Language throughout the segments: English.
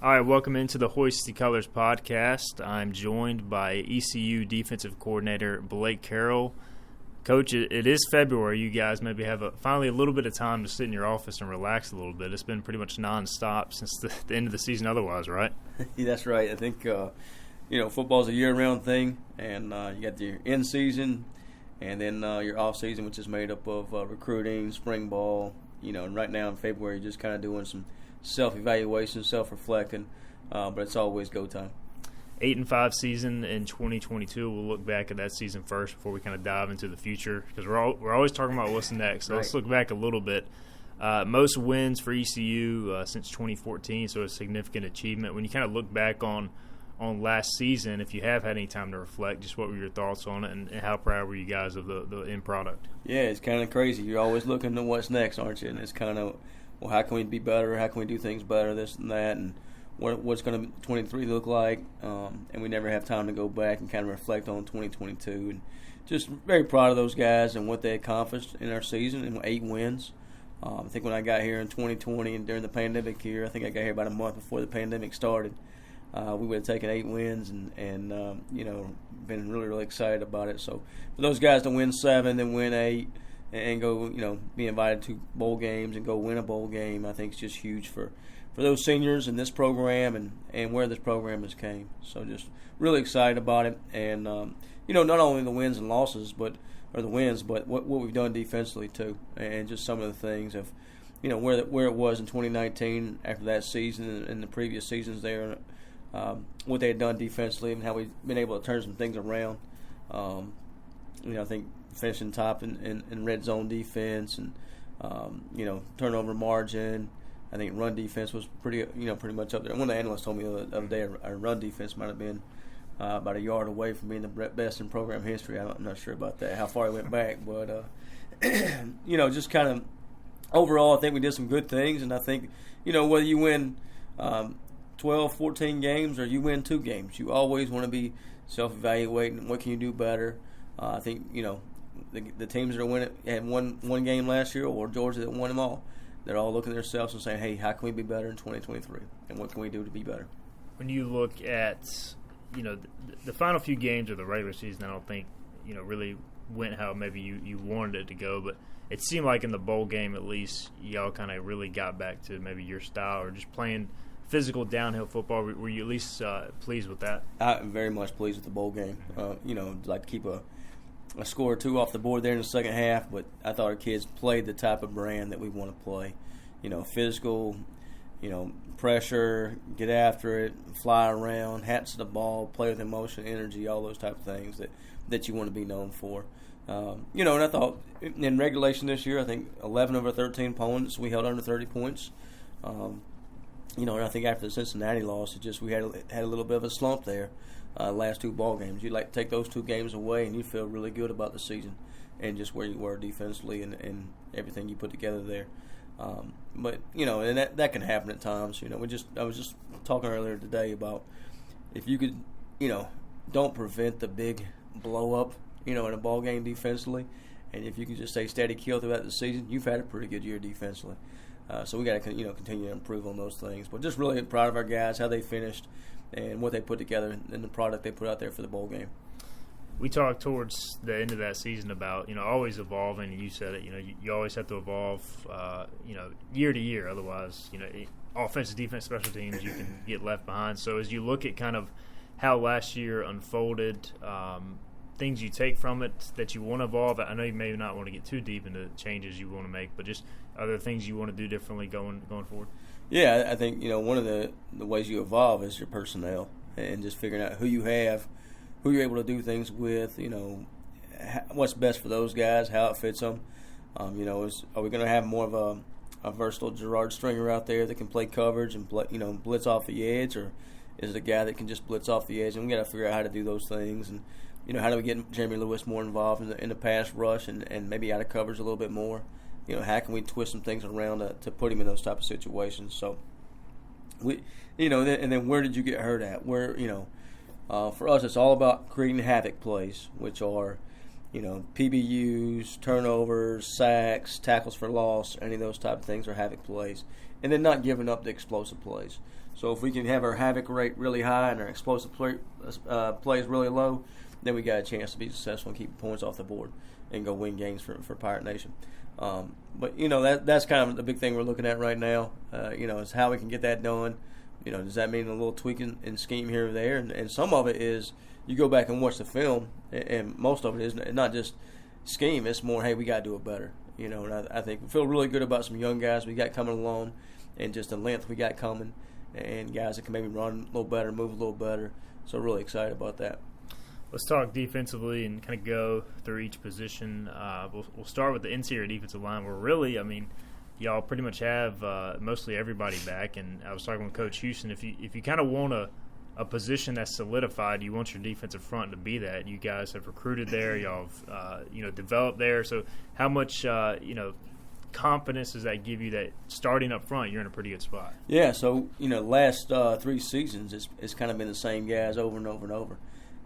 All right, welcome into the Hoist The Colours podcast. I'm joined by ECU defensive coordinator Blake Harrell. Coach, it is February. You guys maybe have finally a little bit of time to sit in your office and relax a little bit. It's been pretty much nonstop since the end of the season otherwise, right? Yeah, that's right. I think, football's a year-round thing, and you got your in-season and then your off-season, which is made up of recruiting, spring ball, and right now in February, you're just kind of doing some self-evaluation, self-reflecting, but it's always go time. 8-5 season in 2022. We'll look back at that season first before we kind of dive into the future because we're always talking about what's next. So right. Let's look back a little bit. Most wins for ECU since 2014, so a significant achievement. When you kind of look back on last season, if you have had any time to reflect, just what were your thoughts on it and how proud were you guys of the end product? Yeah, it's kind of crazy. You're always looking at what's next, aren't you? And it's kind of, well, how can we be better? How can we do things better, this and that, and what's going to 23 look like? And we never have time to go back and kind of reflect on 2022. And just very proud of those guys and what they accomplished in our season and 8 wins. I think when I got here in 2020 and during the pandemic year, I think I got here about a month before the pandemic started, we would have taken 8 wins and been really, really excited about it. So for those guys to win 7, then win 8, and go, be invited to bowl games and go win a bowl game, I think it's just huge for those seniors in this program and where this program has came. So just really excited about it. And, not only the wins and losses, but what we've done defensively too. And just some of the things of, where it was in 2019 after that season and the previous seasons there, what they had done defensively and how we've been able to turn some things around. I think finishing top in red zone defense and, turnover margin. I think run defense was pretty much up there. One of the analysts told me the other day our run defense might have been about a yard away from being the best in program history. I'm not sure about that, how far I went back. But, just kind of overall, I think we did some good things. And I think, whether you win 12, 14 games or you win 2 games, you always want to be self-evaluating. What can you do better? I think, the teams that are had one game last year, or Georgia that won them all, they're all looking at themselves and saying, hey, how can we be better in 2023? And what can we do to be better? When you look at, the final few games of the regular season, I don't think, really went how maybe you wanted it to go. But it seemed like in the bowl game, at least, y'all kind of really got back to maybe your style or just playing physical downhill football. Were you at least pleased with that? I'm very much pleased with the bowl game. Like to keep a score or 2 off the board there in the second half, but I thought our kids played the type of brand that we want to play. Physical, pressure, get after it, fly around, hats to the ball, play with emotion, energy, all those type of things that you want to be known for. And I thought in regulation this year, I think 11 of our 13 opponents we held under 30 points. And I think after the Cincinnati loss, we had a little bit of a slump there. Last 2 ball games, you'd like to take those 2 games away, and you feel really good about the season and just where you were defensively and everything you put together there. But and that can happen at times. I was just talking earlier today about if you could, don't prevent the big blow up, in a ball game defensively, and if you can just stay steady keel throughout the season, you've had a pretty good year defensively. So we got to continue to improve on those things. But just really proud of our guys, how they finished, and what they put together and the product they put out there for the bowl game. We talked towards the end of that season about, always evolving, and you said it, you always have to evolve, year to year. Otherwise, offensive, defense, special teams, you can get left behind. So as you look at kind of how last year unfolded, things you take from it that you want to evolve, I know you may not want to get too deep into changes you want to make, but just other things you want to do differently going forward? Yeah, I think, one of the ways you evolve is your personnel and just figuring out who you have, who you're able to do things with, what's best for those guys, how it fits them. Are we going to have more of a versatile Gerard Stringer out there that can play coverage and blitz off the edge, or is it a guy that can just blitz off the edge? And we got to figure out how to do those things, and how do we get Jeremy Lewis more involved in the pass rush and maybe out of coverage a little bit more? How can we twist some things around to put him in those type of situations? So we, and then where did you get hurt at? Where for us, it's all about creating havoc plays, which are, PBUs, turnovers, sacks, tackles for loss, any of those type of things are havoc plays. and then not giving up the explosive plays. So if we can have our havoc rate really high and our explosive plays really low, then we got a chance to be successful and keep points off the board and go win games for Pirate Nation. But that's kind of the big thing we're looking at right now. Is how we can get that done. Does that mean a little tweaking in scheme here or there? And some of it is you go back and watch the film, and most of it is not just scheme. It's more, hey, we got to do it better. And I think we feel really good about some young guys we got coming along, and just the length we got coming, and guys that can maybe run a little better, move a little better. So really excited about that. Let's talk defensively and kind of go through each position. We'll start with the interior defensive line, where really, y'all pretty much have mostly everybody back. And I was talking with Coach Houston. If you kind of want a position that's solidified, you want your defensive front to be that. You guys have recruited there. Y'all have developed there. So how much confidence does that give you that starting up front you're in a pretty good spot? Yeah. So last 3 seasons it's kind of been the same guys over and over and over.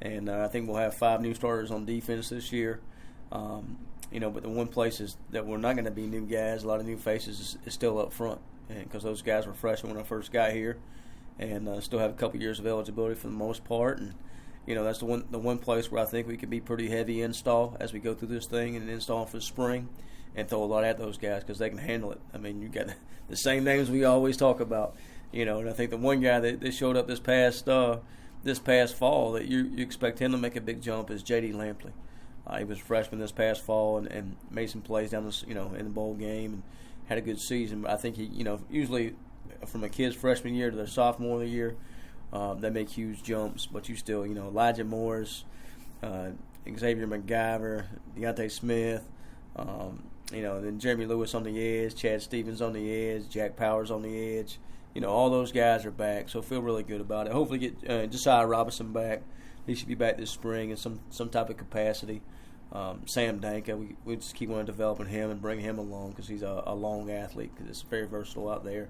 And I think we'll have 5 new starters on defense this year. But the one place is that we're not going to be new guys. A lot of new faces is still up front, and because those guys were freshmen when I first got here, and still have a couple years of eligibility for the most part. And that's the one place where I think we could be pretty heavy install as we go through this thing and install for the spring, and throw a lot at those guys because they can handle it. You got the same names we always talk about. And I think the one guy that showed up this past fall that you expect him to make a big jump is J.D. Lampley. He was a freshman this past fall and made some plays down in the bowl game and had a good season. But I think he usually from a kid's freshman year to their sophomore year, they make huge jumps. But you still Elijah Morris, Xavier McGyver, Deontay Smith, then Jeremy Lewis on the edge, Chad Stevens on the edge, Jack Powers on the edge. All those guys are back, so feel really good about it. Hopefully get Josiah Robinson back. He should be back this spring in some type of capacity. Sam Danka, we just keep on developing him and bringing him along because he's a long athlete because it's very versatile out there.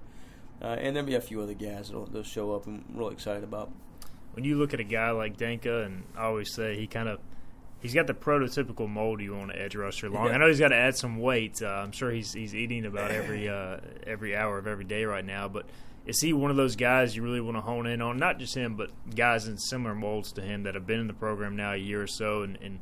And there'll be a few other guys that'll show up and I'm really excited about. When you look at a guy like Danka, and I always say he's got the prototypical mold you want an edge rusher long. Yeah. I know he's got to add some weight. I'm sure he's eating about every hour of every day right now, but is he one of those guys you really want to hone in on? Not just him, but guys in similar molds to him that have been in the program now a year or so, and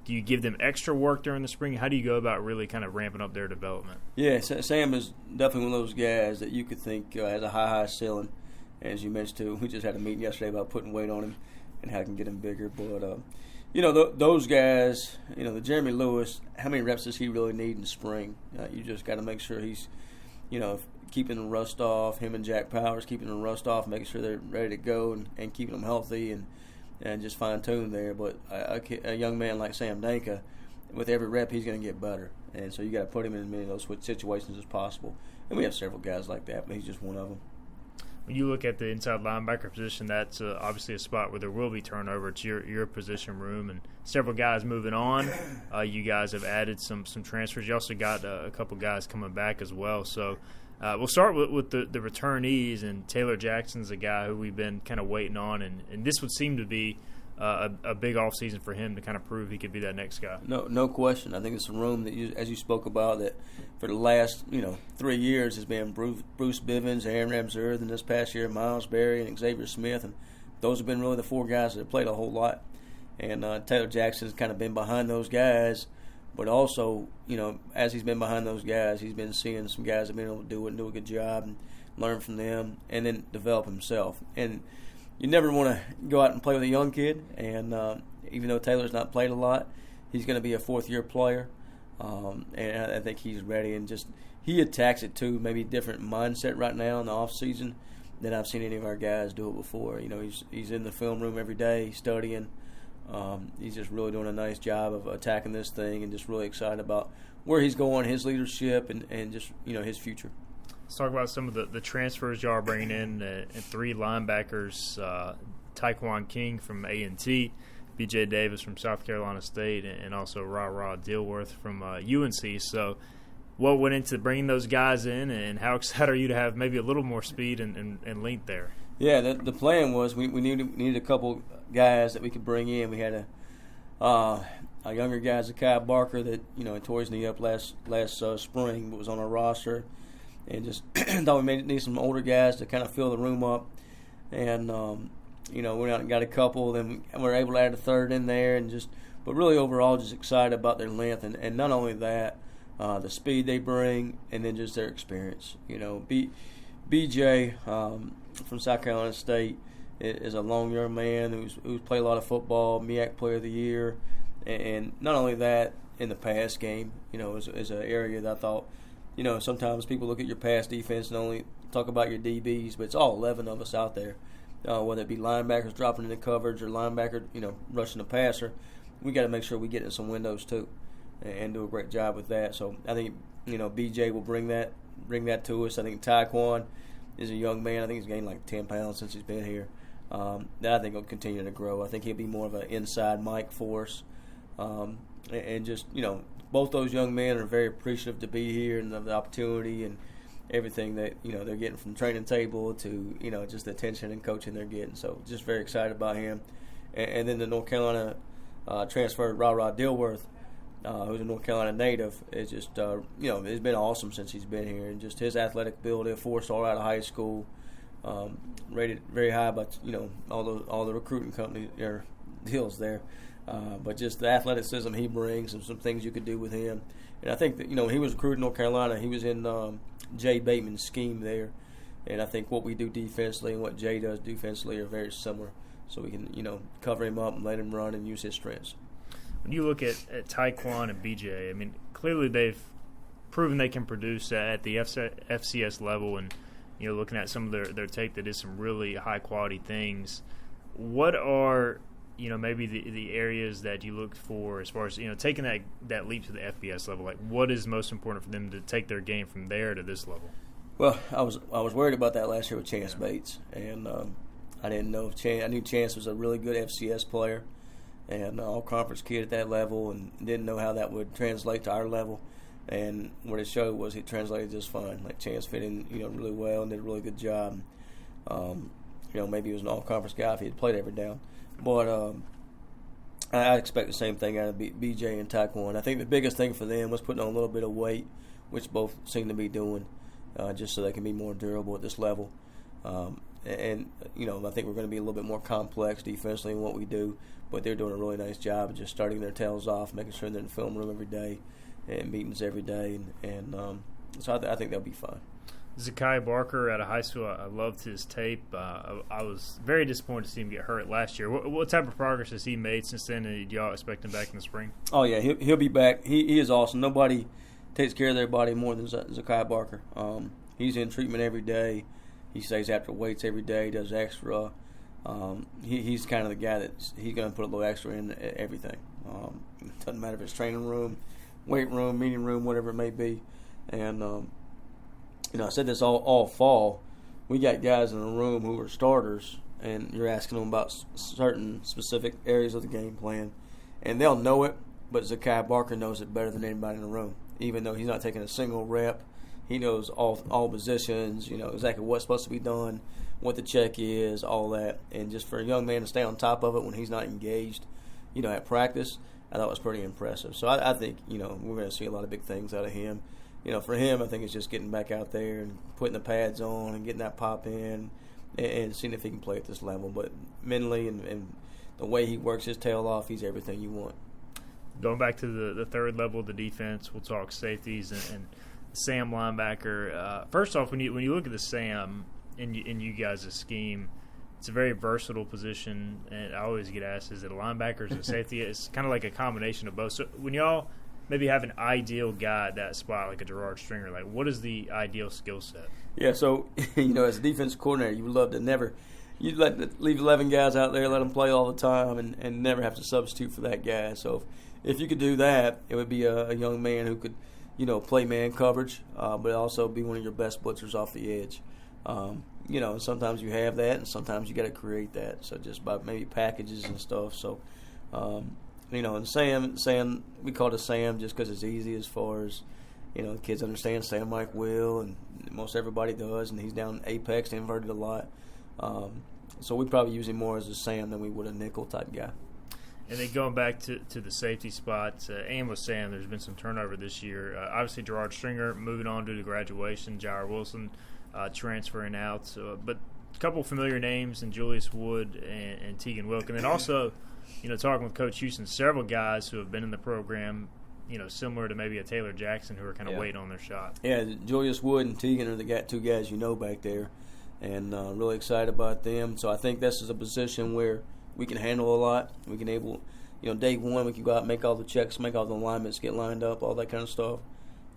do you give them extra work during the spring? How do you go about really kind of ramping up their development? Yeah, Sam is definitely one of those guys that you could think has a high ceiling. As you mentioned, too, we just had a meeting yesterday about putting weight on him and how I can get him bigger. But, those guys, the Jeremy Lewis, how many reps does he really need in the spring? You just got to make sure he's, keeping the rust off, him and Jack Powers keeping the rust off, making sure they're ready to go and keeping them healthy and just fine-tune there. But a young man like Sam Danka, with every rep, he's going to get better. And so you got to put him in as many of those situations as possible. And we have several guys like that, but he's just one of them. When you look at the inside linebacker position, that's obviously a spot where there will be turnover. It's your position room, and several guys moving on. You guys have added some transfers. You also got a couple guys coming back as well. So we'll start with the returnees, and Taylor Jackson's a guy who we've been kind of waiting on, and this would seem to be a big offseason for him to kind of prove he could be that next guy. No question. I think it's a room that, as you spoke about, that for the last 3 years has been Bruce Bivens, Aaron Ramsey, and this past year Miles Berry and Xavier Smith, and those have been really the 4 guys that have played a whole lot. And Taylor Jackson's kind of been behind those guys, but also as he's been behind those guys, he's been seeing some guys that have been able to do it and do a good job and learn from them, and then develop himself. And you never want to go out and play with a young kid, and even though Taylor's not played a lot, he's going to be a 4th-year player, and I think he's ready. And just he attacks it too, maybe different mindset right now in the off season than I've seen any of our guys do it before. He's in the film room every day studying. He's just really doing a nice job of attacking this thing, and just really excited about where he's going, his leadership, and just his future. Let's talk about some of the transfers y'all are bringing in, and 3 linebackers, Taekwon King from A&T, B.J. Davis from South Carolina State, and also Ra Dilworth from UNC. So what went into bringing those guys in, and how excited are you to have maybe a little more speed and length there? Yeah, the plan was we needed a couple guys that we could bring in. We had a younger guy, Zakai Barker, that tore his knee up last spring, but was on our roster. and just thought we may need some older guys to kind of fill the room up. And we went out and got a couple. Then we were able to add a third in there, but really overall just excited about their length and not only that, the speed they bring, and then just their experience. BJ from South Carolina State is a long young man who's played a lot of football, MEAC Player of the Year, and not only that, in the pass game, is an area that I thought, sometimes people look at your pass defense and only talk about your DBs, but it's all 11 of us out there, whether it be linebackers dropping into coverage or linebacker, rushing the passer. We got to make sure we get in some windows too, and do a great job with that. So I think BJ will bring that to us. I think Taekwon is a young man. I think he's gained like 10 pounds since he's been here. That I think will continue to grow. I think he'll be more of an inside Mike for us. And just, both those young men are very appreciative to be here and of the opportunity and everything that, they're getting from training table to, just the attention and coaching they're getting. So just very excited about him. And then the North Carolina transferred Ra Dilworth, who's a North Carolina native, is just, it's been awesome since he's been here. And just his athletic ability, a 4-star out of high school, rated very high by, all the recruiting company deals there. But just the athleticism he brings and some things you could do with him. And I think that, when he was recruited in North Carolina, he was in Jay Bateman's scheme there. And I think what we do defensively and what Jay does defensively are very similar. So we can, cover him up and let him run and use his strengths. When you look at Taekwon and BJ, I mean, clearly they've proven they can produce at the FCS level. And, looking at some of their tape that is some really high-quality things. What are maybe the areas that you look for as far as, taking that leap to the FBS level? Like, what is most important for them to take their game from there to this level? Well, I was worried about that last year with Chance Bates, and I didn't know if Chance. I knew Chance was a really good FCS player and all-conference kid at that level, and didn't know how that would translate to our level. And what it showed was he translated just fine. Like, Chance fit in, really well and did a really good job. Maybe he was an all-conference guy if he had played every down. But I expect the same thing out of BJ and Taekwon. I think the biggest thing for them was putting on a little bit of weight, which both seem to be doing, just so they can be more durable at this level. I think we're going to be a little bit more complex defensively in what we do, but they're doing a really nice job of just starting their tails off, making sure they're in the film room every day and meetings every day. So I think they'll be fine. Zakai Barker out of high school, I loved his tape. I was very disappointed to see him get hurt last year. What type of progress has he made since then, and do y'all expect him back in the spring? Oh, yeah, he'll be back. He is awesome. Nobody takes care of their body more than Zakai Barker. He's in treatment every day. He stays after weights every day, does extra. He's kind of the guy that he's going to put a little extra in everything. It doesn't matter if it's training room, weight room, meeting room, whatever it may be. And I said this all fall. We got guys in the room who are starters, and you're asking them about certain specific areas of the game plan, and they'll know it, but Zakai Barker knows it better than anybody in the room. Even though he's not taking a single rep, he knows all positions, exactly what's supposed to be done, what the check is, all that. And just for a young man to stay on top of it when he's not engaged, at practice, I thought was pretty impressive. So I think, we're going to see a lot of big things out of him. For him, I think it's just getting back out there and putting the pads on and getting that pop in and seeing if he can play at this level. But mentally and the way he works his tail off, he's everything you want. Going back to the third level of the defense, we'll talk safeties and Sam linebacker. First off, when you look at the Sam in you guys' scheme, it's a very versatile position. And I always get asked, is it a linebacker or is it a safety? It's kind of like a combination of both. So when y'all maybe have an ideal guy at that spot, like a Gerard Stringer, like what is the ideal skill set? Yeah, so, as a defensive coordinator, you would love to you'd leave 11 guys out there, let them play all the time, and never have to substitute for that guy. So if you could do that, it would be a young man who could, play man coverage, but also be one of your best blitzers off the edge. And sometimes you have that, and sometimes you got to create that. So just by maybe packages and stuff. So, and Sam, we call it Sam just because it's easy as far as, the kids understand Sam Mike will, and most everybody does, and he's down apex, inverted a lot. So we probably use him more as a Sam than we would a nickel type guy. And then going back to the safety spots, and with Sam, there's been some turnover this year. Obviously, Gerard Stringer moving on due to graduation, Jair Wilson transferring out. But a couple familiar names in Julius Wood and Tegan Wilk. And then also, talking with Coach Houston, several guys who have been in the program, similar to maybe a Taylor Jackson, who are kind of waiting on their shot. Yeah, Julius Wood and Tegan are the two guys back there, and really excited about them. So I think this is a position where we can handle a lot. We can day one, we can go out and make all the checks, make all the alignments, get lined up, all that kind of stuff.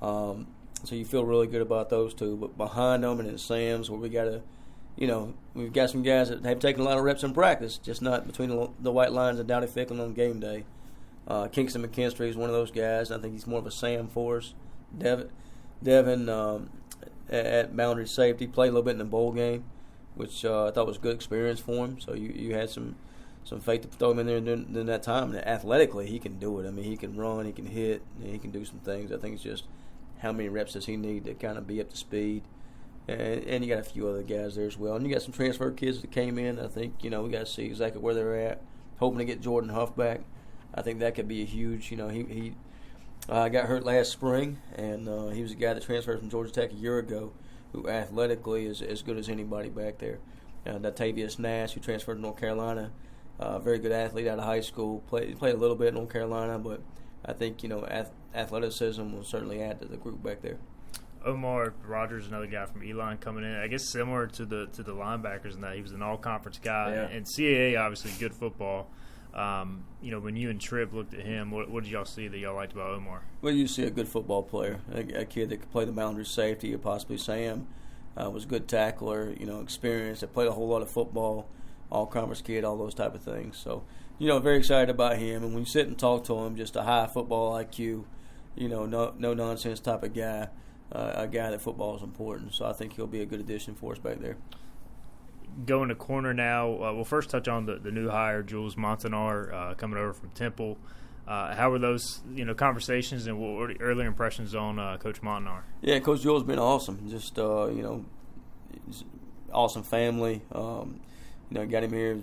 So you feel really good about those two. But behind them and in Sam's, where we got to, we've got some guys that have taken a lot of reps in practice, just not between the white lines and Donnie Ficklin on game day. Kingston McKinstry is one of those guys. I think he's more of a Sam for us. Devin at boundary safety, played a little bit in the bowl game, which I thought was a good experience for him. So you had some faith to throw him in there during that time. And athletically, he can do it. I mean, he can run, he can hit, he can do some things. I think it's just how many reps does he need to kind of be up to speed. And you got a few other guys there as well. And you got some transfer kids that came in. I think, we got to see exactly where they're at. Hoping to get Jordan Huff back. I think that could be a huge, he got hurt last spring, and he was a guy that transferred from Georgia Tech a year ago, who athletically is as good as anybody back there. Datavius Nash, who transferred to North Carolina, very good athlete out of high school. Played a little bit in North Carolina, but I think athleticism will certainly add to the group back there. Omar Rogers, another guy from Elon coming in. I guess similar to the linebackers in that he was an all-conference guy, and CAA obviously good football. When you and Tripp looked at him, what did y'all see that y'all liked about Omar? Well, you see a good football player, a kid that could play the boundary safety, or possibly Sam. Was a good tackler, experienced, that played a whole lot of football, all-conference kid, all those type of things. So, very excited about him. And when you sit and talk to him, just a high football IQ, no-nonsense type of guy, a guy that football is important. So I think he'll be a good addition for us back there. Going to corner now, we'll first touch on the new hire, Jules Montanar, coming over from Temple. How were those, conversations, and what were the early impressions on Coach Montanar? Yeah, Coach Jules has been awesome. Just, awesome family. Got him here.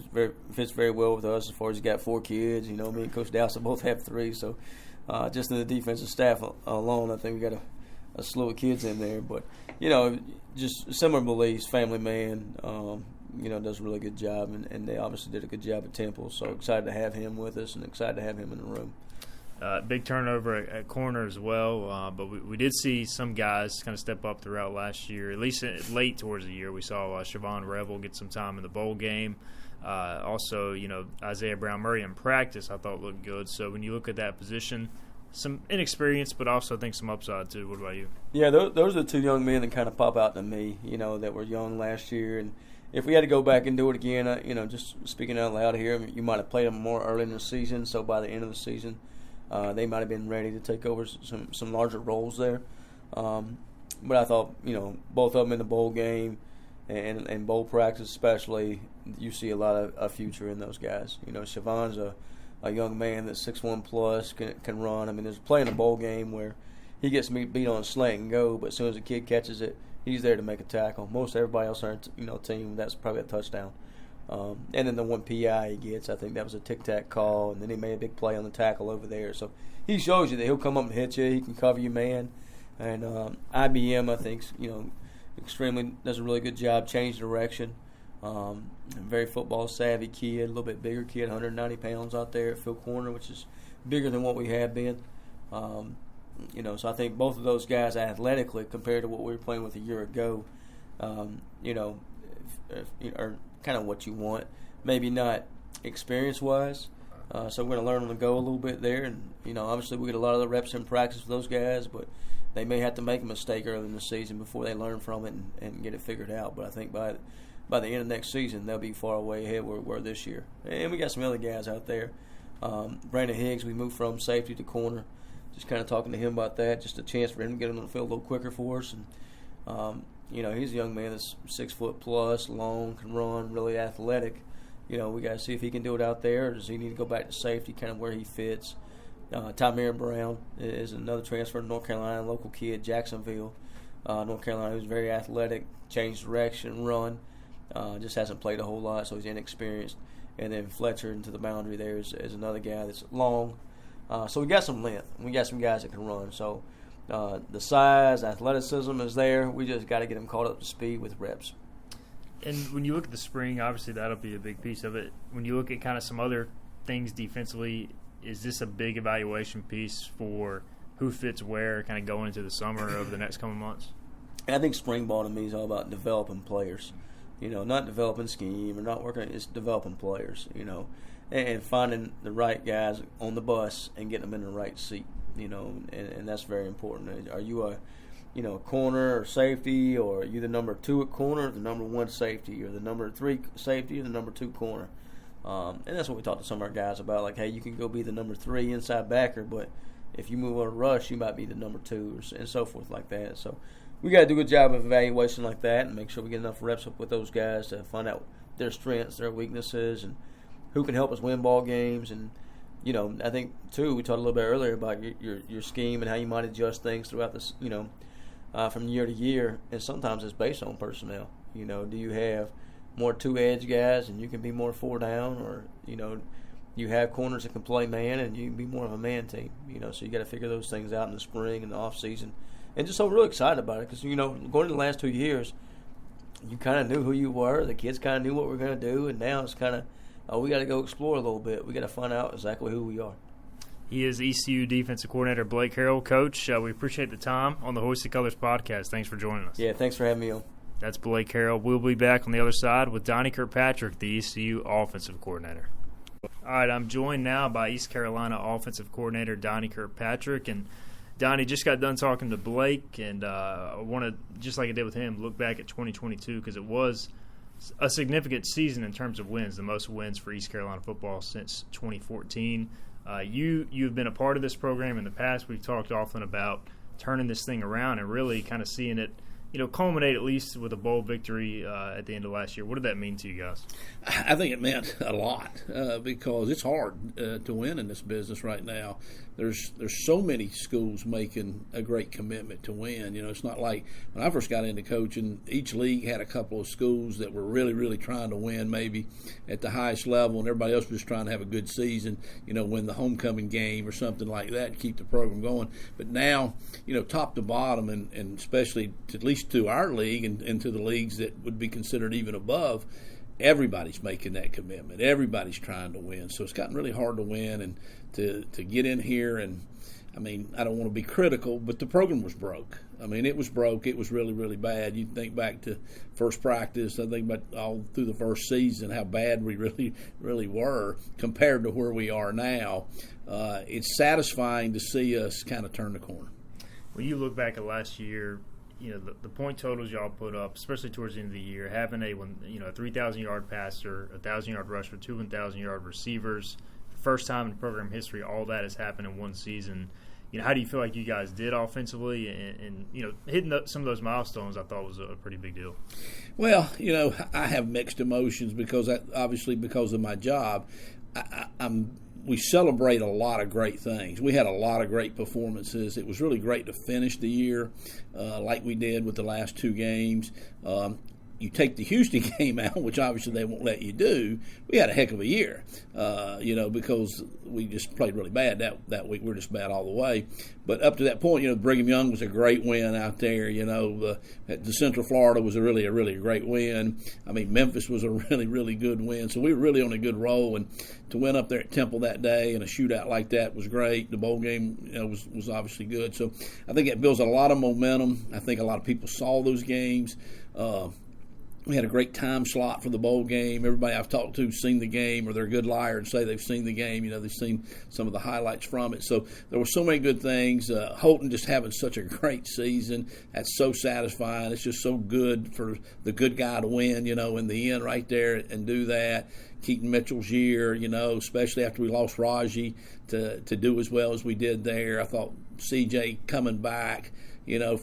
Fits very well with us as far as he's got 4 kids. Me and Coach Dowsett both have 3. So just in the defensive staff alone, I think we got a slew of kids in there. But, just similar beliefs, family man. Does a really good job, and they obviously did a good job at Temple. So excited to have him with us and excited to have him in the room. Big turnover at corner as well, but we did see some guys kind of step up throughout last year, at least late towards the year. We saw Siobhan Revel get some time in the bowl game. Also, Isaiah Brown-Murray in practice I thought looked good. So when you look at that position, some inexperience, but also I think some upside too. What about you? Yeah, those are the 2 young men that kind of pop out to me, that were young last year. And if we had to go back and do it again, just speaking out loud here, you might have played them more early in the season. So by the end of the season, they might have been ready to take over some larger roles there. But I thought, both of them in the bowl game and bowl practice especially, you see a lot of future in those guys. Siobhan's a young man that's 6'1 plus, can run. I mean, there's a play in a bowl game where he gets beat on a slant and go, but as soon as the kid catches it, he's there to make a tackle. Most everybody else on our team, that's probably a touchdown. And then the one PI he gets, I think that was a tic-tac call, and then he made a big play on the tackle over there. So he shows you that he'll come up and hit you. He can cover you, man. And IBM, I think, extremely does a really good job, change direction. Very football savvy kid, a little bit bigger kid, 190 pounds out there at field corner, which is bigger than what we have been. So I think both of those guys athletically, compared to what we were playing with a year ago, are kind of what you want. Maybe not experience-wise. So we're going to learn on the go a little bit there. And, obviously we get a lot of the reps in practice with those guys, but they may have to make a mistake early in the season before they learn from it and get it figured out. But I think by the end of next season, they'll be far away ahead where we were this year. And we got some other guys out there. Brandon Higgs, we moved from safety to corner. Just kind of talking to him about that, just a chance for him to get on the field a little quicker for us. And, he's a young man that's 6 foot plus, long, can run, really athletic. We got to see if he can do it out there, or does he need to go back to safety, kind of where he fits. Tymier Brown is another transfer to North Carolina, local kid, Jacksonville, North Carolina, who's very athletic, change direction, run. just hasn't played a whole lot, so he's inexperienced. And then Fletcher into the boundary there is another guy that's long. So we got some length. We got some guys that can run. So the size, athleticism is there. We just got to get them caught up to speed with reps. And when you look at the spring, obviously that'll be a big piece of it. When you look at kind of some other things defensively, is this a big evaluation piece for who fits where kind of going into the summer over the next couple months? I think spring ball to me is all about developing players. Not developing scheme or not working. It's developing players, and finding the right guys on the bus and getting them in the right seat, and that's very important. Are you a corner or safety, or are you the number 2 at corner, or the number 1 safety, or the number 3 safety, or the number 2 corner? And that's what we talked to some of our guys about. Like, hey, you can go be the number 3 inside backer, but if you move on a rush, you might be the number 2, and so forth like that. So we got to do a good job of evaluation like that and make sure we get enough reps up with those guys to find out their strengths, their weaknesses, and who can help us win ball games. And I think too, we talked a little bit earlier about your scheme and how you might adjust things throughout this, from year to year. And sometimes it's based on personnel. Do you have more 2-edge guys and you can be more 4 down, or you have corners that can play man and you can be more of a man team. So you got to figure those things out in the spring and the off season. And just so we're really excited about it because, going into the last 2 years, you kind of knew who you were. The kids kind of knew what we were going to do. And now it's kind of, we got to go explore a little bit. We got to find out exactly who we are. He is ECU defensive coordinator Blake Harrell. Coach, we appreciate the time on the Hoist The Colours podcast. Thanks for joining us. Yeah, thanks for having me on. That's Blake Harrell. We'll be back on the other side with Donnie Kirkpatrick, the ECU offensive coordinator. All right, I'm joined now by East Carolina offensive coordinator Donnie Kirkpatrick. And Donnie, just got done talking to Blake, and I want to, just like I did with him, look back at 2022 because it was a significant season in terms of wins, the most wins for East Carolina football since 2014. You've been a part of this program in the past. We've talked often about turning this thing around and really kind of seeing it culminate at least with a bowl victory at the end of last year. What did that mean to you guys? I think it meant a lot because it's hard to win in this business right now. There's so many schools making a great commitment to win. It's not like when I first got into coaching, each league had a couple of schools that were really, really trying to win maybe at the highest level, and everybody else was just trying to have a good season, win the homecoming game or something like that, keep the program going. But now, top to bottom, and especially at least to our league and to the leagues that would be considered even above, everybody's making that commitment. Everybody's trying to win. So it's gotten really hard to win and to get in here. And, I don't want to be critical, but the program was broke. It was broke. It was really, really bad. You think back to first practice. I think about all through the first season how bad we really, really were compared to where we are now. It's satisfying to see us kind of turn the corner. When you look back at last year, the point totals y'all put up, especially towards the end of the year, having a 3,000-yard passer, 1,000-yard rusher, 2 1,000-yard receivers, first time in program history, all that has happened in one season. How do you feel like you guys did offensively, and hitting some of those milestones? I thought was a pretty big deal. Well, I have mixed emotions because of my job. We celebrate a lot of great things. We had a lot of great performances. It was really great to finish the year like we did with the last 2 games. You take the Houston game out, which obviously they won't let you do. We had a heck of a year, because we just played really bad that week. We're just bad all the way. But up to that point, Brigham Young was a great win out there. The Central Florida was a really great win. Memphis was a really, really good win. So we were really on a good roll. And to win up there at Temple that day in a shootout like that was great. The bowl game was obviously good. So I think it builds a lot of momentum. I think a lot of people saw those games. We had a great time slot for the bowl game. Everybody I've talked to has seen the game, or they're a good liar and say they've seen the game. They've seen some of the highlights from it. So there were so many good things. Holton just having such a great season. That's so satisfying. It's just so good for the good guy to win, in the end right there and do that. Keaton Mitchell's year, especially after we lost Raji to do as well as we did there. I thought CJ coming back,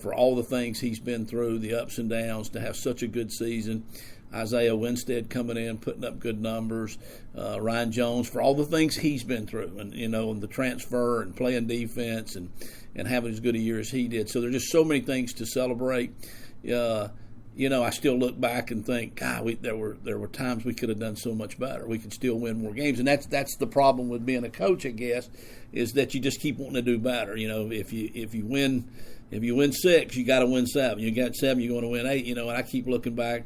for all the things he's been through, the ups and downs, to have such a good season. Isaiah Winstead coming in, putting up good numbers. Ryan Jones for all the things he's been through, and and the transfer and playing defense and having as good a year as he did. So there's just so many things to celebrate. I still look back and think, God, there were times we could have done so much better. We could still win more games, and that's the problem with being a coach, I guess, is that you just keep wanting to do better. If you win 6, you got to win 7. You got 7, you're going to win 8. And I keep looking back,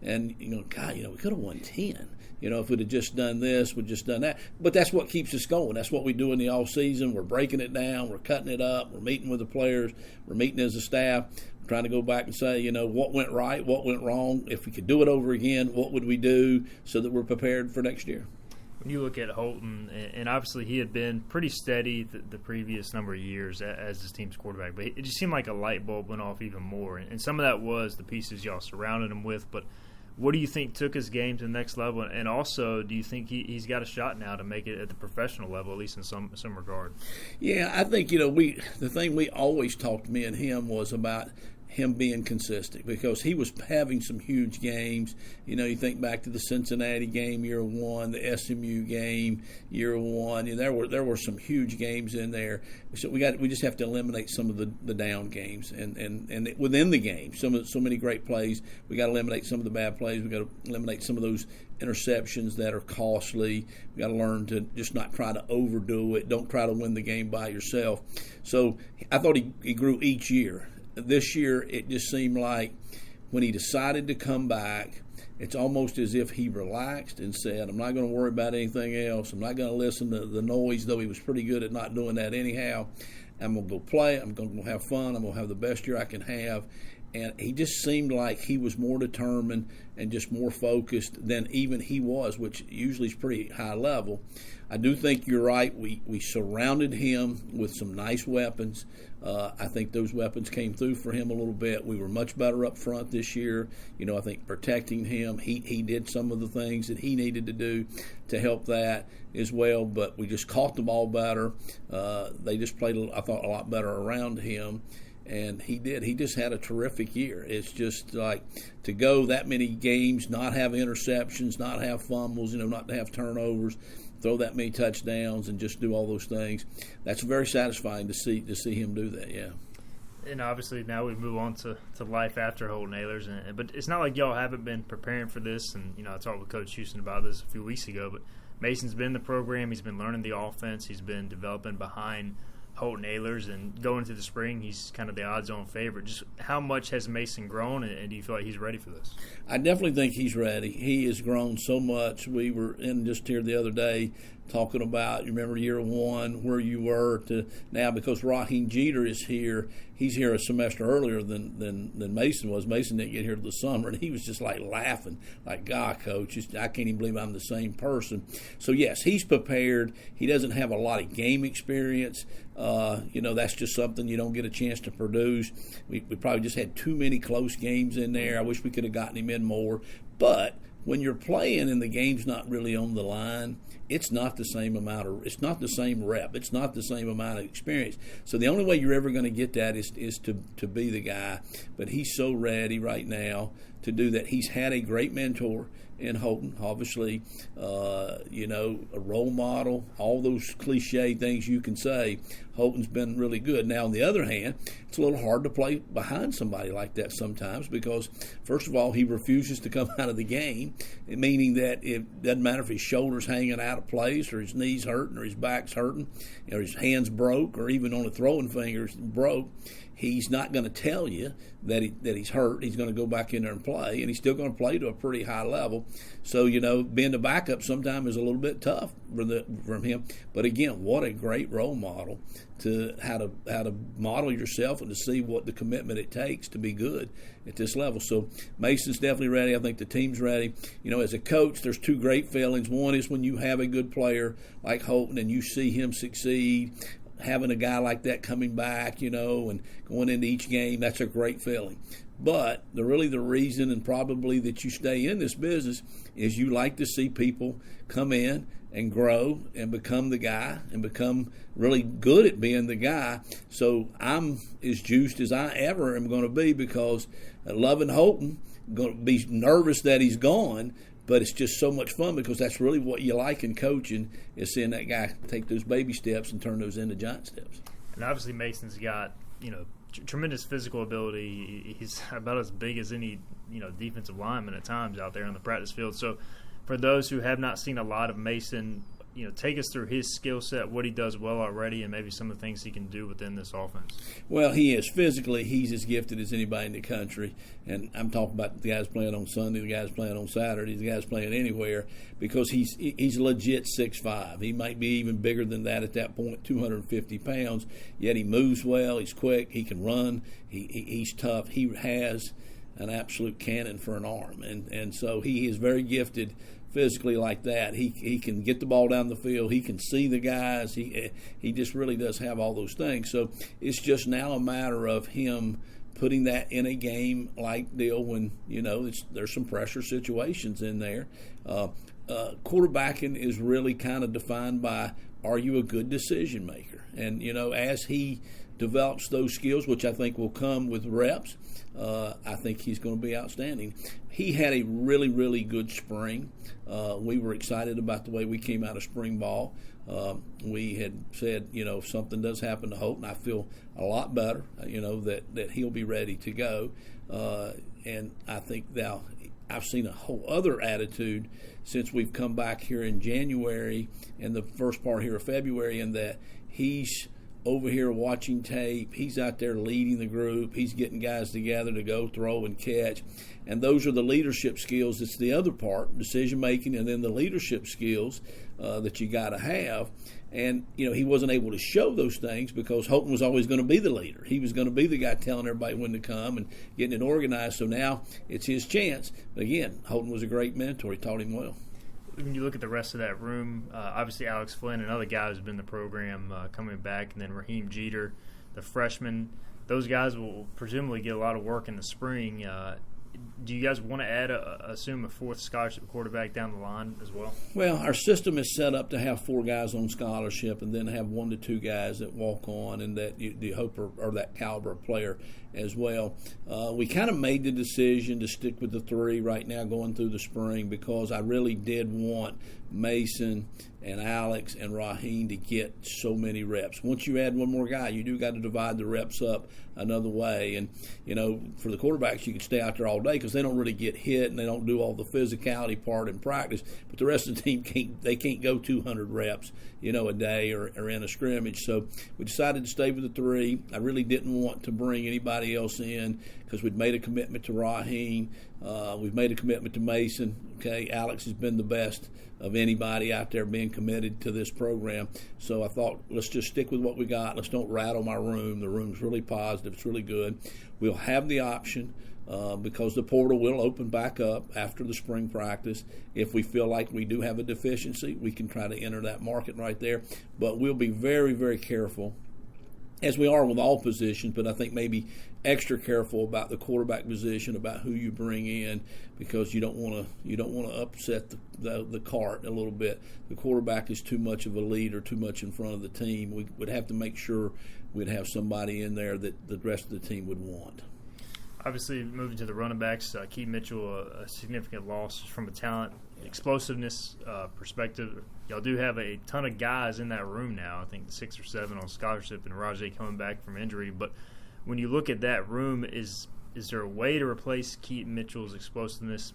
and God, we could have won 10. If we'd have just done this, we'd just done that. But that's what keeps us going. That's what we do in the off season. We're breaking it down. We're cutting it up. We're meeting with the players. We're meeting as a staff. We're trying to go back and say, what went right, what went wrong. If we could do it over again, what would we do so that we're prepared for next year? When you look at Holton, and obviously he had been pretty steady the previous number of years as his team's quarterback, but it just seemed like a light bulb went off even more. And some of that was the pieces y'all surrounded him with, but what do you think took his game to the next level? And also, do you think he's got a shot now to make it at the professional level, at least in some regard? Yeah, I think, the thing we always talked, me and him, was about him being consistent, because he was having some huge games. You think back to the Cincinnati game year 1, the SMU game year 1. There were some huge games in there. So we just have to eliminate some of the down games, and within the game, so many great plays. We got to eliminate some of the bad plays. We got to eliminate some of those interceptions that are costly. We got to learn to just not try to overdo it. Don't try to win the game by yourself. So I thought he grew each year. This year, it just seemed like when he decided to come back, it's almost as if he relaxed and said, I'm not going to worry about anything else. I'm not going to listen to the noise, though he was pretty good at not doing that anyhow. I'm going to go play. I'm going to have fun. I'm going to have the best year I can have. And he just seemed like he was more determined and just more focused than even he was, which usually is pretty high level. I do think you're right. We surrounded him with some nice weapons. I think those weapons came through for him a little bit. We were much better up front this year. I think protecting him, he did some of the things that he needed to do to help that as well. But we just caught the ball better. They just played, I thought, a lot better around him. And he did. He just had a terrific year. It's just like to go that many games, not have interceptions, not have fumbles, not to have turnovers, throw that many touchdowns, and just do all those things. That's very satisfying to see him do that. Yeah. And obviously now we move on to life after Holton Ahlers, but it's not like y'all haven't been preparing for this. And I talked with Coach Houston about this a few weeks ago. But Mason's been in the program. He's been learning the offense. He's been developing behind Holton Ahlers, and going into the spring, he's kind of the odds-on favorite. Just how much has Mason grown, and do you feel like he's ready for this? I definitely think he's ready. He has grown so much. We were in just here the other day talking about, you remember year 1, where you were to now, because Raheem Jeter is here. He's here a semester earlier than Mason was. Mason didn't get here till the summer, and he was just like laughing, like, God, Coach, I can't even believe I'm the same person. So, yes, he's prepared. He doesn't have a lot of game experience. That's just something you don't get a chance to produce. We probably just had too many close games in there. I wish we could have gotten him in more. But when you're playing and the game's not really on the line, it's not the same rep. It's not the same amount of experience. So the only way you're ever going to get that is to be the guy. But he's so ready right now to do that. He's had a great mentor in Holton, obviously, a role model, all those cliche things you can say. Holton's been really good. Now, on the other hand, it's a little hard to play behind somebody like that sometimes because, first of all, he refuses to come out of the game, meaning that it doesn't matter if his shoulder's hanging out of place or his knee's hurting or his back's hurting or his hand's broke or even on the throwing fingers broke. He's not going to tell you that he's hurt. He's going to go back in there and play, and he's still going to play to a pretty high level. So, being the backup sometimes is a little bit tough from him. But again, what a great role model to how to model yourself and to see what the commitment it takes to be good at this level. So Mason's definitely ready. I think the team's ready. As a coach, there's two great feelings. One is when you have a good player like Holton and you see him succeed. Having a guy like that coming back, and going into each game, that's a great feeling. But the reason and probably that you stay in this business is you like to see people come in and grow and become the guy and become really good at being the guy. So I'm as juiced as I ever am going to be because loving Holton, going to be nervous that he's gone, but it's just so much fun because that's really what you like in coaching is seeing that guy take those baby steps and turn those into giant steps. And obviously Mason's got, tremendous physical ability. He's about as big as any defensive lineman at times out there on the practice field. So for those who have not seen a lot of Mason, take us through his skill set, what he does well already, and maybe some of the things he can do within this offense. Well, he is. Physically, he's as gifted as anybody in the country. And I'm talking about the guys playing on Sunday, the guys playing on Saturday, the guys playing anywhere, because he's legit 6'5". He might be even bigger than that at that point, 250 pounds, yet he moves well, he's quick, he can run, he's tough. He has an absolute cannon for an arm. And so he is very gifted physically like that. He can get the ball down the field. He can see the guys. He just really does have all those things. So it's just now a matter of him putting that in a game like deal when, there's some pressure situations in there. Quarterbacking is really kind of defined by, are you a good decision maker? And, as he develops those skills, which I think will come with reps, I think he's going to be outstanding. He had a really, really good spring. We were excited about the way we came out of spring ball. We had said, if something does happen to Holt, and I feel a lot better, that he'll be ready to go. And I think now I've seen a whole other attitude since we've come back here in January and the first part here of February, in that he's over here watching tape. He's out there leading the group. He's getting guys together to go throw and catch. And those are the leadership skills. It's the other part, decision making, and then the leadership skills that you got to have. And, he wasn't able to show those things because Holton was always going to be the leader. He was going to be the guy telling everybody when to come and getting it organized. So now it's his chance. But again, Holton was a great mentor. He taught him well. When you look at the rest of that room, obviously Alex Flynn, another guy who's been in the program coming back, and then Raheem Jeter, the freshman, those guys will presumably get a lot of work in the spring. Do you guys want to assume a fourth scholarship quarterback down the line as well? Well, our system is set up to have 4 guys on scholarship and then have 1 to 2 guys that walk on and that you hope are that caliber player as well. We kind of made the decision to stick with the 3 right now going through the spring because I really did want Mason and Alex and Raheem to get so many reps. Once you add 1 more guy, you do got to divide the reps up another way. And, for the quarterbacks, you can stay out there all day because they don't really get hit and they don't do all the physicality part in practice. But the rest of the team can't go 200 reps, a day or in a scrimmage. So we decided to stay with the 3. I really didn't want to bring anybody else in because we'd made a commitment to Raheem. We've made a commitment to Mason. Okay, Alex has been the best of anybody out there being committed to this program. So I thought, let's just stick with what we got. Let's don't rattle my room. The room's really positive. It's really good. We'll have the option because the portal will open back up after the spring practice. If we feel like we do have a deficiency, we can try to enter that market right there. But we'll be very, very careful, as we are with all positions, but I think maybe extra careful about the quarterback position, about who you bring in, because you don't want to upset the cart a little bit. The quarterback is too much of a leader, too much in front of the team. We would have to make sure we'd have somebody in there that the rest of the team would want. Obviously, moving to the running backs, Keith Mitchell, a significant loss from a talent, explosiveness perspective. Y'all do have a ton of guys in that room now. I think 6 or 7 on scholarship, and Rajay coming back from injury. But when you look at that room, is there a way to replace Keith Mitchell's explosiveness,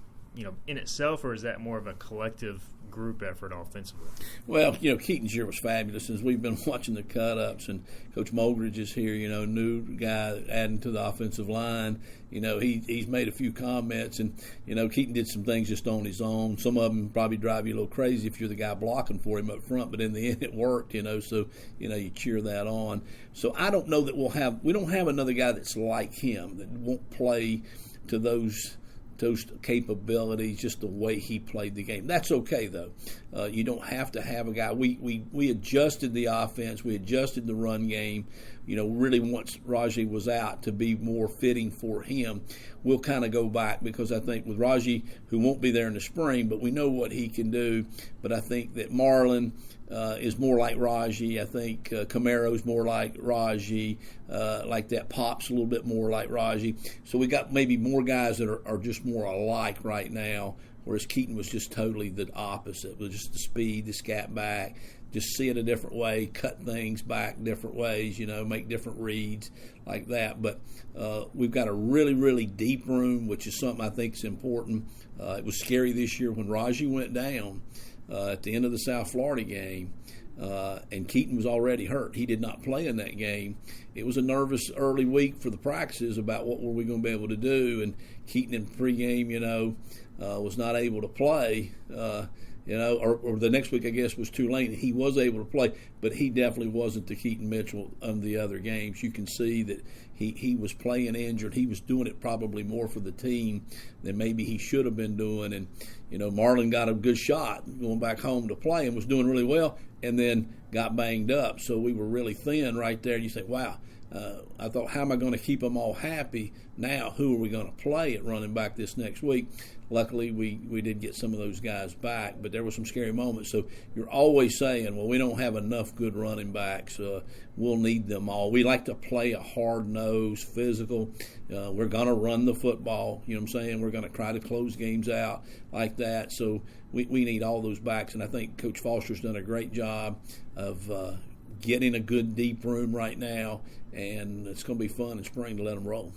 in itself, or is that more of a collective group effort offensively? Well, Keaton's year was fabulous as we've been watching the cut-ups, and Coach Moldridge is here, new guy adding to the offensive line. He's made a few comments, and, Keaton did some things just on his own. Some of them probably drive you a little crazy if you're the guy blocking for him up front, but in the end it worked, so, you cheer that on. So I don't know that we don't have another guy that's like him that won't play to those capabilities, just the way he played the game. That's okay, though. You don't have to have a guy. We adjusted the offense. We adjusted the run game, really once Rajay was out to be more fitting for him. We'll kind of go back because I think with Rajay, who won't be there in the spring, but we know what he can do. But I think that Marlon is more like Rajay. I think Camaro's more like Rajay, like that Pop's a little bit more like Rajay. So we got maybe more guys that are just more alike right now, whereas Keaton was just totally the opposite. It was just the speed, the scat back, just see it a different way, cut things back different ways, make different reads like that. But we've got a really, really deep room, which is something I think is important. It was scary this year when Raji went down at the end of the South Florida game, and Keaton was already hurt. He did not play in that game. It was a nervous early week for the practices about what were we going to be able to do, and Keaton in pregame, was not able to play. Or the next week, I guess, was too late. He was able to play, but he definitely wasn't the Keaton Mitchell of the other games. You can see that he was playing injured. He was doing it probably more for the team than maybe he should have been doing. And, Marlon got a good shot going back home to play and was doing really well, and then got banged up. So we were really thin right there. And you say, wow. I thought, how am I going to keep them all happy? Now, who are we going to play at running back this next week? Luckily, we did get some of those guys back, but there were some scary moments. So you're always saying, well, we don't have enough good running backs. We'll need them all. We like to play a hard-nosed, physical. We're going to run the football. You know what I'm saying? We're going to try to close games out like that. So we need all those backs, and I think Coach Foster's done a great job of getting a good deep room right now, and it's going to be fun in spring to let them roll.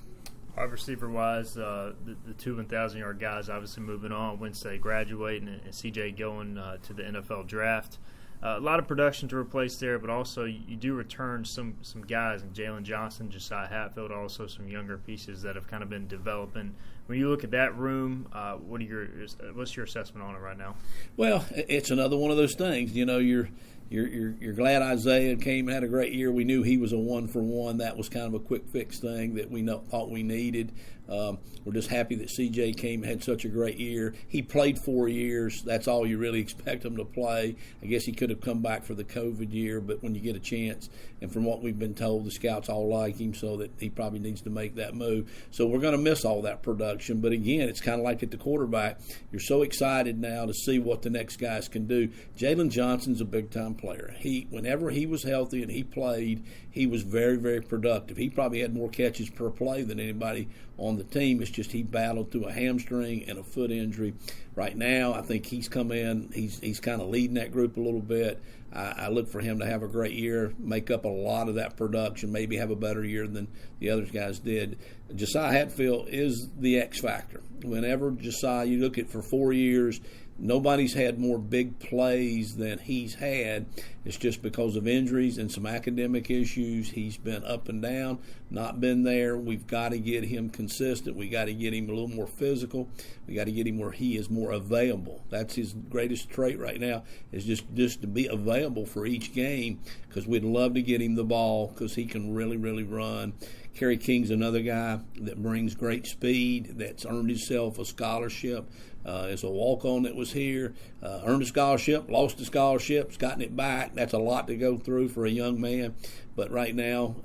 Wide receiver-wise, the 2 1,000-yard guys obviously moving on. Wednesday graduating, and CJ going to the NFL draft. A lot of production to replace there, but also you do return some guys, and Jalen Johnson, Josiah Hatfield, also some younger pieces that have kind of been developing. When you look at that room, what's your assessment on it right now? Well, it's another one of those things. You're glad Isaiah came and had a great year. We knew he was a one-for-one. That was kind of a quick fix thing that we thought we needed. We're just happy that CJ came and had such a great year. He played 4 years. That's all you really expect him to play. I guess he could have come back for the COVID year, but when you get a chance, and from what we've been told, the scouts all like him, so that he probably needs to make that move. So we're going to miss all that production. But again, it's kind of like at the quarterback. You're so excited now to see what the next guys can do. Jalen Johnson's a big-time player. Whenever he was healthy and he played, he was very, very productive. He probably had more catches per play than anybody on the team. It's just he battled through a hamstring and a foot injury. Right now, I think he's come in. He's kind of leading that group a little bit. I look for him to have a great year, make up a lot of that production, maybe have a better year than the other guys did. Josiah Hatfield is the X factor. Whenever Josiah, you look at for 4 years, nobody's had more big plays than he's had. It's just because of injuries and some academic issues. He's been up and down, not been there. We've got to get him consistent. We got to get him a little more physical. We got to get him where he is more available. That's his greatest trait right now, is just to be available for each game, because we'd love to get him the ball because he can really, really run. Kerry King's another guy that brings great speed, that's earned himself a scholarship. As a walk-on that was here, earned a scholarship, lost a scholarship, has gotten it back. That's a lot to go through for a young man. But right now,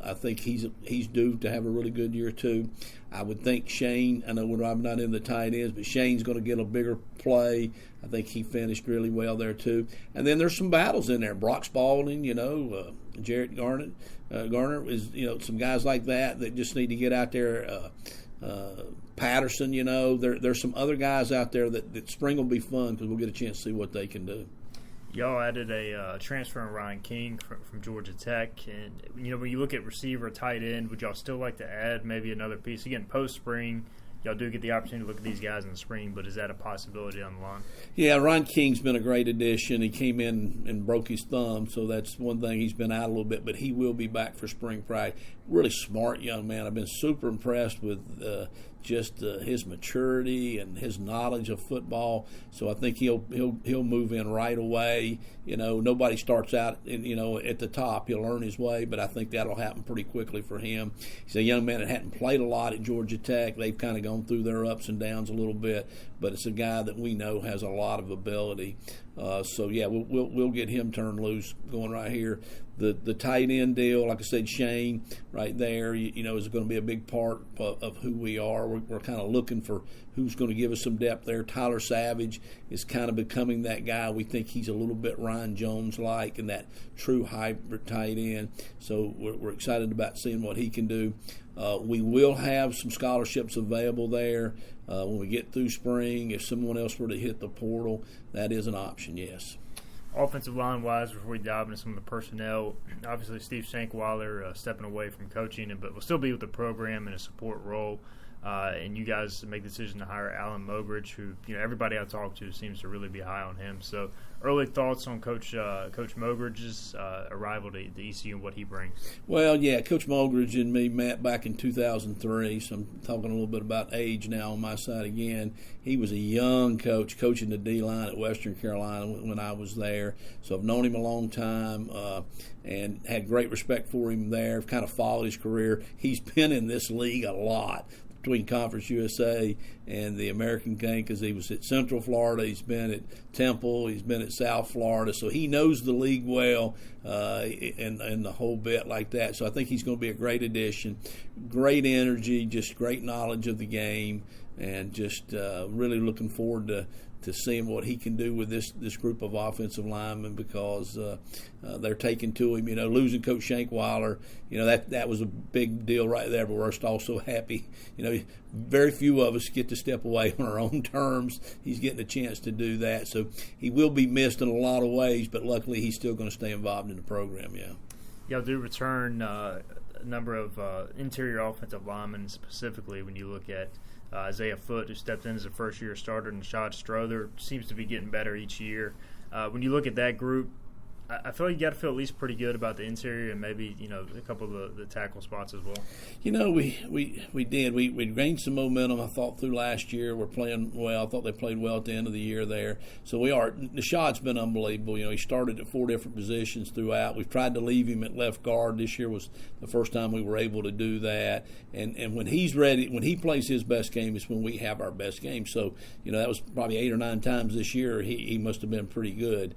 I think he's due to have a really good year too. I would think Shane, I know I'm not in the tight ends, but Shane's going to get a bigger play. I think he finished really well there too. And then there's some battles in there. Brock Spalding, Jarrett Garner is, some guys like that just need to get out there. Patterson, there's some other guys out there that spring will be fun because we'll get a chance to see what they can do. Y'all added a transfer in Ryan King from Georgia Tech, and when you look at receiver, tight end, would y'all still like to add maybe another piece again post spring? Y'all do get the opportunity to look at these guys in the spring, but is that a possibility on the line? Yeah, Ryan King's been a great addition. He came in and broke his thumb, so that's one thing. He's been out a little bit, but he will be back for spring practice. Really smart young man. I've been super impressed with just his maturity and his knowledge of football. So I think he'll move in right away. Nobody starts out at the top. He'll learn his way, but I think that'll happen pretty quickly for him. He's a young man that hadn't played a lot at Georgia Tech. They've kind of gone through their ups and downs a little bit, but it's a guy that we know has a lot of ability. We'll get him turned loose going right here. The tight end deal, like I said, Shane right there, is going to be a big part of who we are. We're kind of looking for who's going to give us some depth there. Tyler Savage is kind of becoming that guy. We think he's a little bit Ryan Jones-like and that true hybrid tight end. So we're excited about seeing what he can do. We will have some scholarships available there when we get through spring. If someone else were to hit the portal, that is an option, yes. Offensive line-wise, before we dive into some of the personnel, obviously Steve Shankweiler stepping away from coaching, but will still be with the program in a support role. And you guys make the decision to hire Alan Mogridge, who everybody I talk to seems to really be high on him. So, early thoughts on Coach Mogridge's arrival to ECU and what he brings? Well, yeah, Coach Mogridge and me met back in 2003, so I'm talking a little bit about age now on my side again. He was a young coach coaching the D-line at Western Carolina when I was there, so I've known him a long time and had great respect for him there. I've kind of followed his career. He's been in this league a lot, between Conference USA and the American game, because he was at Central Florida, he's been at Temple, he's been at South Florida, so he knows the league well and the whole bit like that. So I think he's going to be a great addition. Great energy, just great knowledge of the game, and just really looking forward to seeing what he can do with this group of offensive linemen, because they're taking to him. Losing Coach Shankweiler, that was a big deal right there, but we're also happy. Very few of us get to step away on our own terms. He's getting a chance to do that. So he will be missed in a lot of ways, but luckily he's still going to stay involved in the program, yeah. Y'all do return a number of interior offensive linemen, specifically when you look at Isaiah Foote, who stepped in as a first-year starter, and Shad Strother seems to be getting better each year. When you look at that group, I feel like you got to feel at least pretty good about the interior and maybe a couple of the tackle spots as well. We did. We gained some momentum, I thought, through last year. We're playing well. I thought they played well at the end of the year there. So we are. Nishad's been unbelievable. He started at 4 different positions throughout. We've tried to leave him at left guard. This year was the first time we were able to do that. And when he's ready, when he plays his best game is when we have our best game. So, that was probably 8 or 9 times this year. He must have been pretty good.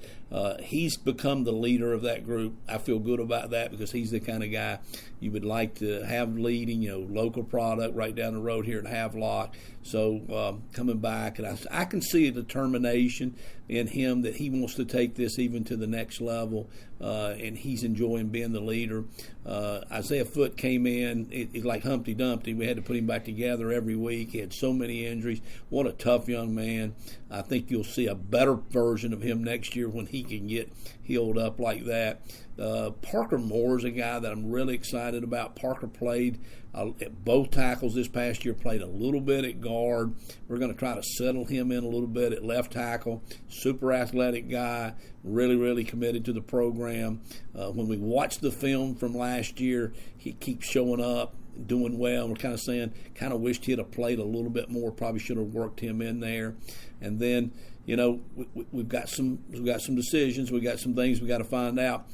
He's become the leader of that group. I feel good about that because he's the kind of guy you would like to have leading, local product right down the road here at Havelock. So coming back, and I can see a determination in him that he wants to take this even to the next level, and he's enjoying being the leader. Isaiah Foote came in, it's like Humpty Dumpty. We had to put him back together every week. He had so many injuries. What a tough young man. I think you'll see a better version of him next year when he can get healed up like that. Parker Moore is a guy that I'm really excited about. Parker played at both tackles this past year, played a little bit at guard. We're going to try to settle him in a little bit at left tackle. Super athletic guy, really, really committed to the program. When we watch the film from last year, he keeps showing up, doing well. We're kind of saying, kind of wished he'd have played a little bit more, probably should have worked him in there. And then, we've got some decisions. We got some things we got to find out.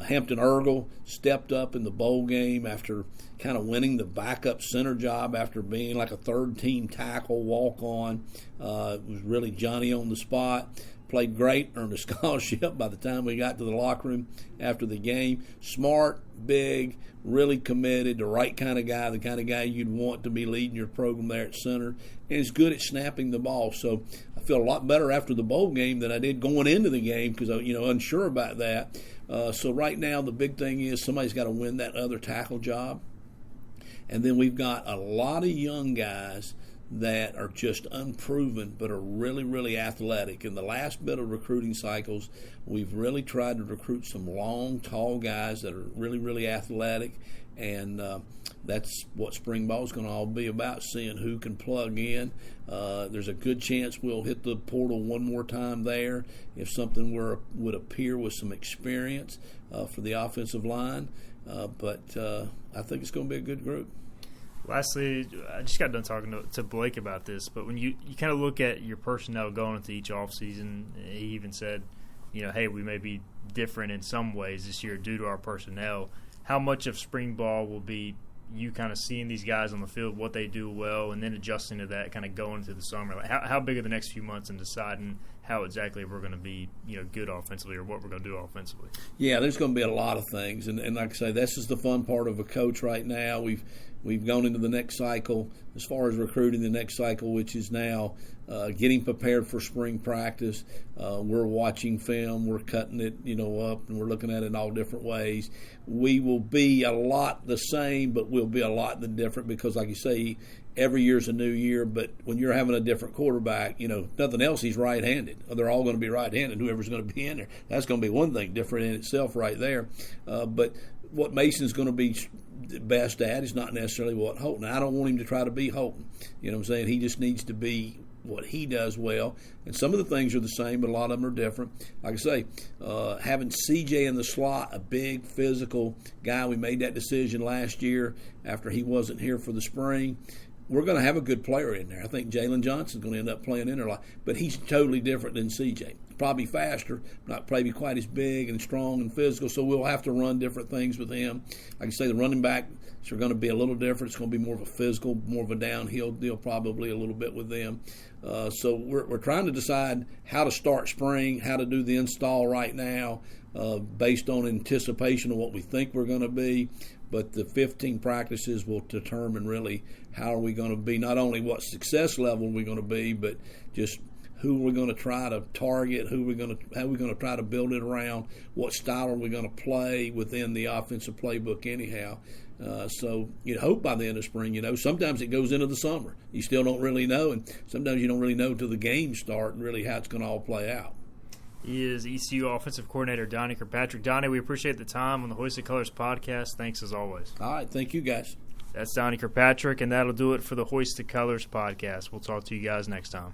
Hampton Ergel stepped up in the bowl game after kind of winning the backup center job after being like a third-team tackle walk-on. It was really Johnny on the spot. Played great, earned a scholarship by the time we got to the locker room after the game. Smart, big, really committed, the right kind of guy, the kind of guy you'd want to be leading your program there at center. And he's good at snapping the ball. So I feel a lot better after the bowl game than I did going into the game because I was unsure about that. So right now the big thing is somebody's got to win that other tackle job. And then we've got a lot of young guys that are just unproven but are really, really athletic. In the last bit of recruiting cycles, we've really tried to recruit some long, tall guys that are really, really athletic, and that's what spring ball is going to all be about, seeing who can plug in. There's a good chance we'll hit the portal one more time there if something would appear with some experience for the offensive line. But I think it's going to be a good group. Lastly, I just got done talking to Blake about this, but when you kind of look at your personnel going into each offseason, he even said, hey, we may be different in some ways this year due to our personnel. How much of spring ball will be you kind of seeing these guys on the field, what they do well, and then adjusting to that kind of going into the summer? Like how big are the next few months in deciding how exactly we're going to be, good offensively or what we're going to do offensively. Yeah, there's going to be a lot of things, and like I say, this is the fun part of a coach right now. We've gone into the next cycle as far as recruiting the next cycle, which is now getting prepared for spring practice. We're watching film, we're cutting it, up, and we're looking at it in all different ways. We will be a lot the same, but we'll be a lot different because, like you say, every year's a new year, but when you're having a different quarterback, nothing else, he's right-handed. They're all going to be right-handed, whoever's going to be in there. That's going to be one thing different in itself right there. But what Mason's going to be best at is not necessarily what Holton. I don't want him to try to be Holton. You know what I'm saying? He just needs to be what he does well. And some of the things are the same, but a lot of them are different. Like I say, having CJ in the slot, a big physical guy, we made that decision last year after he wasn't here for the spring. We're going to have a good player in there. I think Jalen Johnson's going to end up playing in there a lot, but he's totally different than CJ. Probably faster, not probably quite as big and strong and physical, so we'll have to run different things with him. Like I say, the running backs are going to be a little different. It's going to be more of a physical, more of a downhill deal probably a little bit with them. So we're trying to decide how to start spring, how to do the install right now based on anticipation of what we think we're going to be. But the 15 practices will determine really how are we going to be, not only what success level we're going to be, but just who we're going to try to target, how we're going to try to build it around, what style are we going to play within the offensive playbook anyhow. So you'd hope by the end of spring, sometimes it goes into the summer. You still don't really know, and sometimes you don't really know until the games start and really how it's going to all play out. He is ECU offensive coordinator Donnie Kirkpatrick. Donnie, we appreciate the time on the Hoist The Colours podcast. Thanks as always. All right, thank you guys. That's Donnie Kirkpatrick, and that'll do it for the Hoist The Colours podcast. We'll talk to you guys next time.